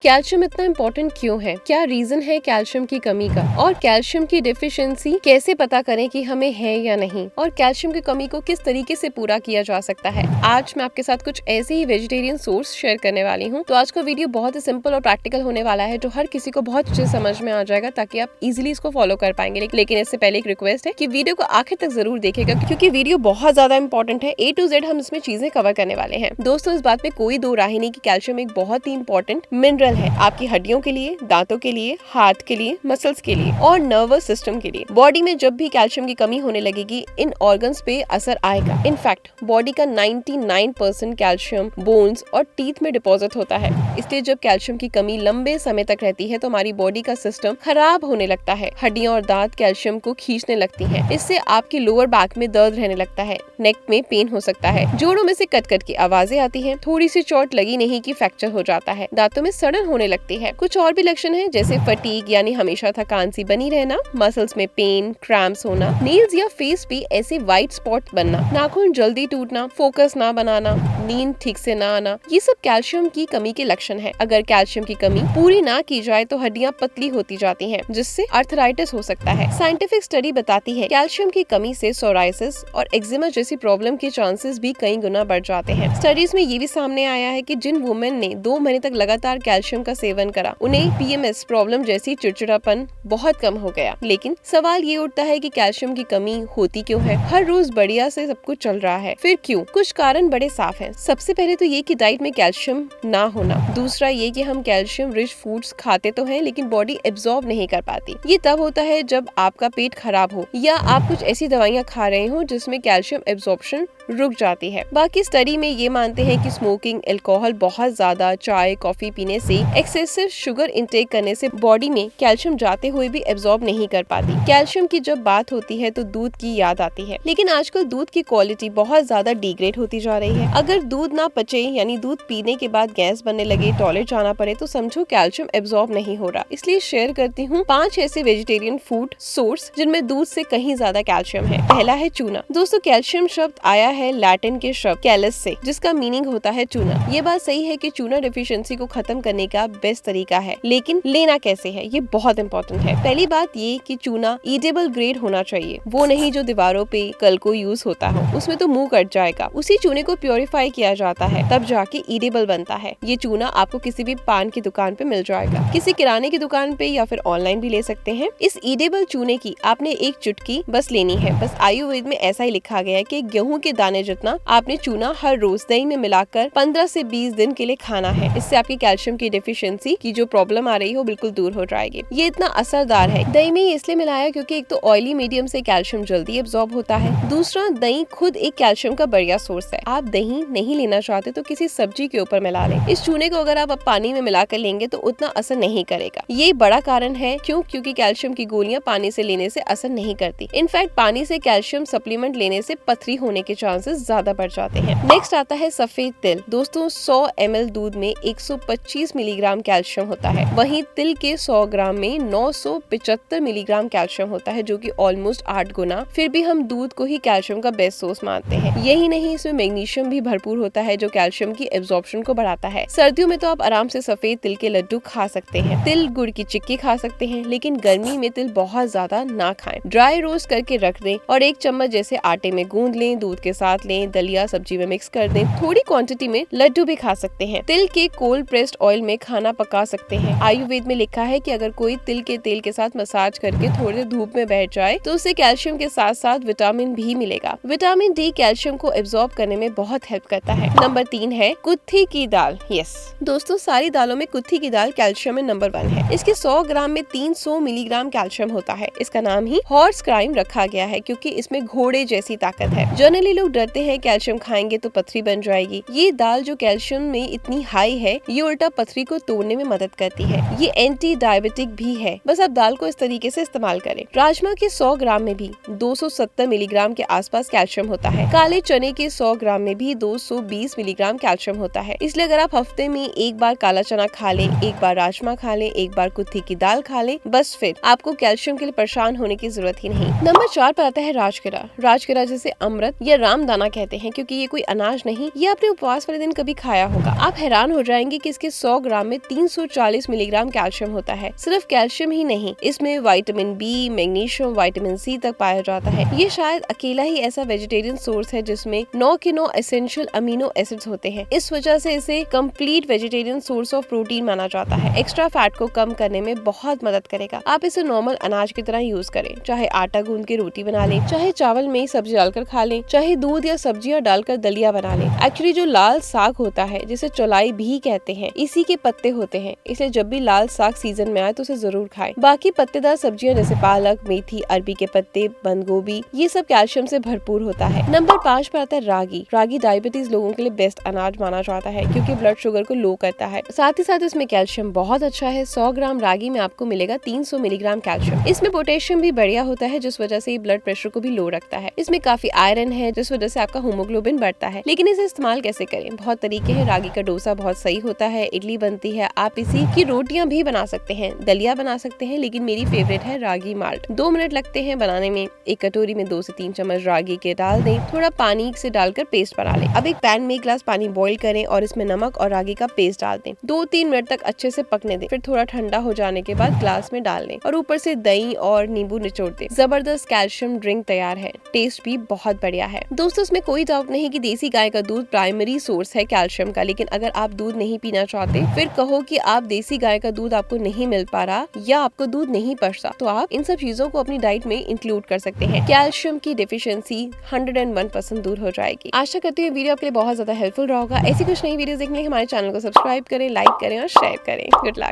Calcium इतना important क्यों है? क्या रीजन है कैल्शियम की कमी का? और कैल्शियम की डिफिशियंसी कैसे पता करें कि हमें है या नहीं? और कैल्शियम की कमी को किस तरीके से पूरा किया जा सकता है? आज मैं आपके साथ कुछ ऐसे ही वेजिटेरियन सोर्स शेयर करने वाली हूँ। तो आज का वीडियो बहुत ही सिंपल और प्रैक्टिकल होने वाला है, जो हर किसी को बहुत अच्छे समझ में आ जाएगा, ताकि आप इजिली इसको फॉलो कर पाएंगे। लेकिन इससे पहले एक रिक्वेस्ट है कि वीडियो को आखिर तक जरूर देखेगा, क्योंकि वीडियो बहुत ज्यादा इंपॉर्टेंट है। A to Z हम इसमें चीजें कवर करने वाले हैं। दोस्तों, इस बात में कोई दो राय नहीं कि कैल्शियम एक बहुत ही इंपॉर्टेंट मिनरल है आपकी हड्डियों के लिए, दांतों के लिए, हार्ट के लिए, मसल्स के लिए और नर्वस सिस्टम के लिए। बॉडी में जब भी कैल्शियम की कमी होने लगेगी, इन ऑर्गन्स पे असर आएगा। इनफैक्ट बॉडी का 99% कैल्शियम बोन्स और टीथ में डिपॉजिट होता है। इसलिए जब कैल्शियम की कमी लंबे समय तक रहती है तो हमारी बॉडी का सिस्टम खराब होने लगता है। हड्डियां और दांत कैल्शियम को खींचने लगती हैं। इससे आपकी लोअर बैक में दर्द रहने लगता है, नेक में पेन हो सकता है, जोड़ों में से कट कट की आवाजें आती हैं, थोड़ी सी चोट लगी नहीं कि फ्रैक्चर हो जाता है, दांतों में सड़न होने लगती है। कुछ और भी लक्षण हैं, जैसे फटीग यानी हमेशा थकान सी बनी रहना, मसल्स में पेन, क्रैम्प्स होना, नील्स या फेस पे ऐसे व्हाइट स्पॉट बनना, नाखून जल्दी टूटना, फोकस ना बनाना, नींद ठीक से ना आना, ये सब कैल्शियम की कमी के लक्षण हैं। अगर कैल्शियम की कमी पूरी ना की जाए तो हड्डियां पतली होती जाती हैं, जिससे आर्थराइटिस हो सकता है। साइंटिफिक स्टडी बताती है कैल्शियम की कमी से सोराइसिस और एक्जिमा जैसी प्रॉब्लम के चांसेस भी कई गुना बढ़ जाते हैं। स्टडीज में ये भी सामने आया है कि जिन वुमेन ने 2 महीने तक लगातार कैल्शियम का सेवन करा, उन्हें PMS प्रॉब्लम जैसी चिड़चिड़ापन बहुत कम हो गया। लेकिन सवाल ये उठता है कि कैल्शियम की कमी होती क्यों है? हर रोज बढ़िया से सब कुछ चल रहा है, फिर क्यों? कुछ कारण बड़े साफ हैं। सबसे पहले तो ये कि डाइट में कैल्शियम ना होना। दूसरा ये कि हम कैल्शियम रिच फूड्स खाते तो हैं, लेकिन बॉडी एब्जॉर्ब नहीं कर पाती। ये तब होता है जब आपका पेट खराब हो या आप कुछ ऐसी दवाइयाँ खा रहे हो जिसमें कैल्शियम एब्जॉर्प्शन रुक जाती है। बाकी स्टडी में ये मानते हैं कि स्मोकिंग, अल्कोहल, बहुत ज्यादा चाय कॉफी पीने से, एक्सेसिव शुगर इंटेक करने से बॉडी में कैल्शियम जाते हुए भी एब्जॉर्ब नहीं कर पाती। कैल्शियम की जब बात होती है तो दूध की याद आती है, लेकिन आजकल दूध की क्वालिटी बहुत ज्यादा डिग्रेड होती जा रही है। अगर दूध ना पचे यानी दूध पीने के बाद गैस बनने लगे, टॉयलेट जाना पड़े, तो समझो कैल्शियम एब्जॉर्ब नहीं हो रहा। इसलिए शेयर करती हूँ 5 ऐसे वेजिटेरियन फूड सोर्स जिनमें दूध से कहीं ज्यादा कैल्शियम है। पहला है चूना। दोस्तों, कैल्शियम शब्द आया है लैटिन के शब्द कैलस से, जिसका मीनिंग होता है चूना। ये बात सही है कि चूना डिफिशियंसी को खत्म करने का बेस्ट तरीका है, लेकिन लेना कैसे है ये बहुत इंपॉर्टेंट है। पहली बात ये कि चूना ईटेबल ग्रेड होना चाहिए, वो नहीं जो दीवारों पे कल को यूज होता हो, उसमें तो मुंह कट जाएगा। उसी चूने को प्योरीफाई किया जाता है, तब जाके ईटेबल बनता है। ये चूना आपको किसी भी पान की दुकान पे मिल जाएगा, किसी किराने की दुकान पे या फिर ऑनलाइन भी ले सकते हैं। इस ईटेबल चूने की आपने एक चुटकी बस लेनी है। बस आयुर्वेद में ऐसा ही लिखा गया है कि गेहूं के दाने जितना आपने चूना हर रोज दही में मिलाकर 15 से 20 दिन के लिए खाना है। इससे आपकी कैल्शियम की डिफिशियंसी की जो प्रॉब्लम आ रही हो बिल्कुल दूर हो जाएगी। ये इतना असरदार है। दही में इसलिए मिलाया क्योंकि एक तो ऑयली मीडियम से कैल्शियम जल्दी एब्जॉर्ब होता है, दूसरा दही खुद एक कैल्शियम का बढ़िया सोर्स है। आप दही नहीं लेना चाहते तो किसी सब्जी के ऊपर मिला लें। इस चूने को अगर आप पानी में मिलाकर लेंगे तो उतना असर नहीं करेगा। ये बड़ा कारण है क्योंकि कैल्शियम की गोलियां पानी से लेने से असर नहीं करती। इनफैक्ट पानी से कैल्शियम सप्लीमेंट लेने से पथरी होने के चांसेस ज्यादा बढ़ जाते हैं। नेक्स्ट आता है सफेद तिल। दोस्तों, 100 ml दूध में 125 मिलीग्राम कैल्शियम होता है, वहीं तिल के 100 ग्राम में 975 मिलीग्राम कैल्शियम होता है, जो कि ऑलमोस्ट 8 गुना। फिर भी हम दूध को ही कैल्शियम का बेस्ट सोर्स मानते हैं। यही नहीं, इसमें मैग्नीशियम भी भरपूर होता है, जो कैल्शियम की एब्जॉर्प्शन को बढ़ाता है। सर्दियों में तो आप आराम से सफेद तिल के लड्डू खा सकते हैं, तिल गुड़ की चिक्की खा सकते हैं, लेकिन गर्मी में तिल बहुत ज्यादा ना खाएं। ड्राई रोस्ट करके रख दें और 1 चम्मच जैसे आटे में गूंद लें, दूध के साथ लें, दलिया सब्जी में मिक्स कर दें। थोड़ी क्वांटिटी में लड्डू भी खा सकते हैं। तिल के कोल्ड प्रेस्ड ऑयल में खाना पका सकते हैं। आयुर्वेद में लिखा है कि अगर कोई तिल के तेल के साथ मसाज करके थोड़ी धूप में बैठ जाए तो उससे कैल्शियम के साथ साथ विटामिन भी मिलेगा। विटामिन डी कैल्शियम को एब्जॉर्ब करने में बहुत हेल्प करता है। नंबर 3 है कुत्थी की दाल। यस दोस्तों, सारी दालों में कुत्थी की दाल कैल्शियम में नंबर 1 है। इसके 100 ग्राम में 300 मिलीग्राम कैल्शियम होता है। इसका नाम ही हॉर्स क्राइम रखा गया है क्योंकि इसमें घोड़े जैसी ताकत है। जनरली लोग डरते हैं कैल्शियम खाएंगे तो पथरी बन जाएगी। ये दाल जो कैल्शियम में इतनी हाई है, ये उल्टा पथरी को तोड़ने में मदद करती है। ये एंटी डायबिटिक भी है। बस आप दाल को इस तरीके से इस्तेमाल करें। राजमा के 100 ग्राम में भी 270 मिलीग्राम के आसपास कैल्शियम होता है। काले चने के 100 ग्राम में भी 220 मिलीग्राम कैल्शियम होता है। इसलिए अगर आप हफ्ते में एक बार काला चना खा लें, एक बार राजमा खा लें, एक बार कुत्थी की दाल खा लें, बस फिर आपको कैल्शियम के लिए परेशान होने की जरूरत ही नहीं। नंबर 4 पर आता है राजगिरा। राजगिरा जैसे अमृत या राम राम दाना कहते हैं क्योंकि ये कोई अनाज नहीं, ये आपने उपवास वाले दिन कभी खाया होगा। आप हैरान हो जाएंगे कि इसके 100 ग्राम में 340 मिलीग्राम कैल्शियम होता है। सिर्फ कैल्शियम ही नहीं, इसमें vitamin b, magnesium, vitamin c तक पाया जाता है। ये शायद अकेला ही ऐसा वेजिटेरियन सोर्स है जिसमें 9 के 9 एसेंशियल अमीनो एसिड्स होते हैं। इस वजह से इसे complete vegetarian source of protein माना जाता है। एक्स्ट्रा फैट को कम करने में बहुत मदद करेगा। आप इसे नॉर्मल अनाज की तरह यूज करें, चाहे आटा गूंद के रोटी बना लें, चाहे चावल में सब्जी डालकर खा लें, चाहे दूध या सब्जियां डालकर दलिया बना लें। एक्चुअली जो लाल साग होता है, जिसे चौलाई भी कहते हैं, इसी के पत्ते होते हैं, इसलिए जब भी लाल साग सीजन में आए तो उसे जरूर खाएं। बाकी पत्तेदार सब्जियां जैसे पालक, मेथी, अरबी के पत्ते, बंद गोभी, ये सब कैल्शियम से भरपूर होता है। नंबर 5 पर आता है रागी। रागी डायबिटीज लोगों के लिए बेस्ट अनाज माना जाता है क्योंकि ब्लड शुगर को लो करता है। साथ ही साथ इसमें कैल्शियम बहुत अच्छा है। 100 ग्राम रागी में आपको मिलेगा 300 मिलीग्राम कैल्शियम। इसमें पोटेशियम भी बढ़िया होता है जिस वजह से ब्लड प्रेशर को भी लो रखता है। इसमें काफी आयरन है जिस वजह से आपका हीमोग्लोबिन बढ़ता है। लेकिन इसे इस्तेमाल कैसे करें? बहुत तरीके हैं। रागी का डोसा बहुत सही होता है, इडली बनती है, आप इसी की रोटियां भी बना सकते हैं, दलिया बना सकते हैं, लेकिन मेरी फेवरेट है रागी माल्ट। 2 मिनट लगते हैं बनाने में। एक कटोरी में 2 से 3 चम्मच रागी के डाल दें, थोड़ा पानी से डालकर पेस्ट बना लें। अब एक पैन में 1 गिलास पानी बॉईल करें और इसमें नमक और रागी का पेस्ट डाल दें। 2-3 मिनट तक अच्छे से पकने दें, फिर थोड़ा ठंडा हो जाने के बाद ग्लास में डाल लें और ऊपर से दही और नींबू निचोड़ दें। जबरदस्त कैल्शियम ड्रिंक तैयार है। टेस्ट भी बहुत बढ़िया है। दोस्तों, इसमें कोई डाउट नहीं कि देसी गाय का दूध प्राइमरी सोर्स है कैल्शियम का, लेकिन अगर आप दूध नहीं पीना चाहते, फिर कहो कि आप देसी गाय का दूध आपको नहीं मिल पा रहा या आपको दूध नहीं पचता, तो आप इन सब चीजों को अपनी डाइट में इंक्लूड कर सकते हैं। कैल्शियम की डेफिशिएंसी 101% दूर हो जाएगी। आशा करती हूँ वीडियो आपके लिए बहुत ज्यादा हेल्पफुल रहा होगा। ऐसी कुछ नई वीडियोस देखने के लिए हमारे चैनल को सब्सक्राइब करें, लाइक करें और शेयर करें। Good luck.